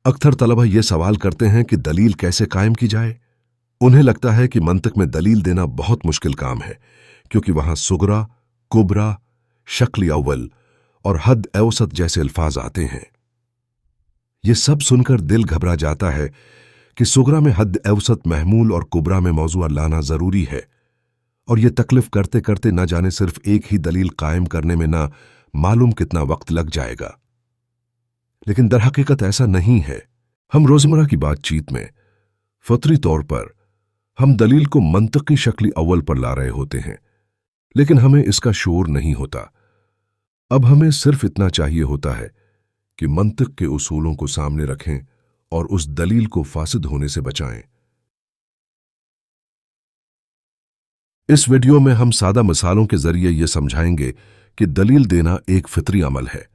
अक्सर तलबा ये सवाल करते हैं कि दलील कैसे कायम की जाए। उन्हें लगता है कि मंतिक में दलील देना बहुत मुश्किल काम है, क्योंकि वहां सुगरा, कुबरा, शक्ल अव्वल और हद औसत जैसे अल्फाज आते हैं। ये सब सुनकर दिल घबरा जाता है कि सुगरा में हद औसत महमूल और कुबरा में मौजूआ लाना जरूरी है, और ये तकलीफ करते करते न जाने सिर्फ एक ही दलील कायम करने में ना मालूम कितना वक्त लग जाएगा। लेकिन दरहकीकत ऐसा नहीं है। हम रोजमर्रा की बातचीत में फतरी तौर पर हम दलील को मंतकी शक्ल अव्वल पर ला रहे होते हैं, लेकिन हमें इसका शऊर नहीं होता। अब हमें सिर्फ इतना चाहिए होता है कि मंतिक के उसूलों को सामने रखें और उस दलील को फासिद होने से बचाएं। इस वीडियो में हम सादा मिसालों के जरिए यह समझाएंगे कि दलील देना एक फितरी अमल है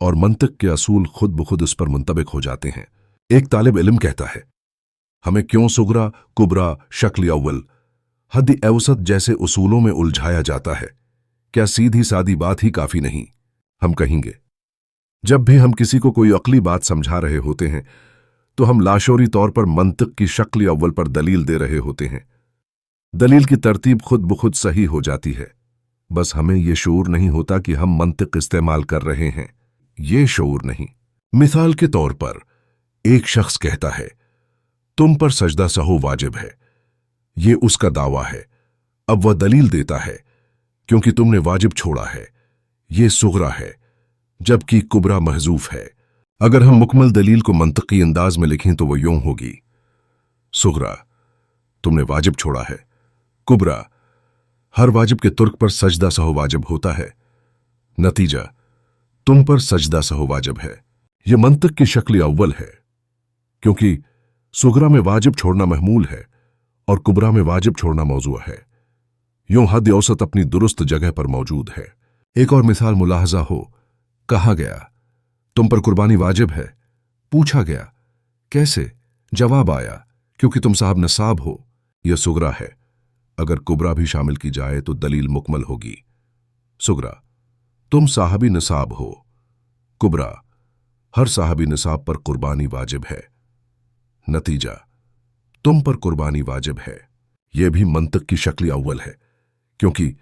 और मंतिक के असूल खुद ब खुद उस पर मुंतबिक हो जाते हैं। एक तालिब इल्म कहता है, हमें क्यों सुगरा, कुबरा, शक्ल अव्वल, हद औसत जैसे उसूलों में उलझाया जाता है? क्या सीधी सादी बात ही काफी नहीं? हम कहेंगे, जब भी हम किसी को कोई अक्ली बात समझा रहे होते हैं तो हम लाशोरी तौर पर मंतिक की शक्ल अव्वल पर दलील दे रहे होते हैं। दलील की तरतीब खुद ब खुद सही हो जाती है, बस हमें यह शऊर नहीं होता कि हम मंतिक इस्तेमाल कर रहे हैं। ये शऊर नहीं। मिसाल के तौर पर एक शख्स कहता है, तुम पर सजदा सहू वाजिब है। ये उसका दावा है। अब वह दलील देता है, क्योंकि तुमने वाजिब छोड़ा है। ये सुगरा है, जबकि कुबरा महजूफ है। अगर हम मुकम्मल दलील को मंतकी अंदाज में लिखें तो वो यूं होगी, सुगरा, तुमने वाजिब छोड़ा है। कुबरा, हर वाजिब के तुर्क पर सजदा सहू वाजिब होता है। नतीजा, तुम पर सजदा सहू वाजिब है। यह मंतिक की शक्ल अव्वल है, क्योंकि सुगरा में वाजिब छोड़ना महमूल है और कुबरा में वाजिब छोड़ना मौजूआ है। यूं हद औसत अपनी दुरुस्त जगह पर मौजूद है। एक और मिसाल मुलाहजा हो, कहा गया, तुम पर कुर्बानी वाजिब है। पूछा गया, कैसे? जवाब आया, क्योंकि तुम साहब नसाब हो। यह सुगरा है। अगर कुबरा भी शामिल की जाए तो दलील मुकम्मल होगी। सुगरा, तुम साहबी निसाब हो। कुबरा, हर साहबी निसाब पर कुर्बानी वाजिब है। नतीजा, तुम पर कुर्बानी वाजिब है। यह भी मंतिक की शक्ल अव्वल है, क्योंकि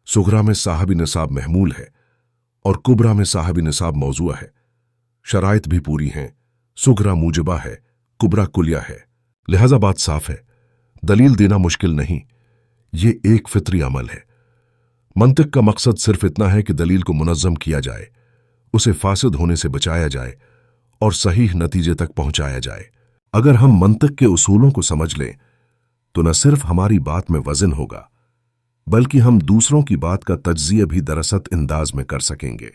सुगरा में साहबी निसाब महमूल है और कुबरा में साहबी निसाब मौजूआ है। शराइत भी पूरी हैं। सुगरा मूजबा है, कुबरा कुलिया है। लिहाजा बात साफ है, दलील देना मुश्किल नहीं, ये एक फितरी अमल है। मंतिक का मकसद सिर्फ इतना है कि दलील को मुनज़्ज़म किया जाए, उसे फासिद होने से बचाया जाए और सही नतीजे तक पहुंचाया जाए। अगर हम मंतिक के उसूलों को समझ लें तो न सिर्फ हमारी बात में वजन होगा, बल्कि हम दूसरों की बात का तज्ज़िया भी दरअसत अंदाज में कर सकेंगे।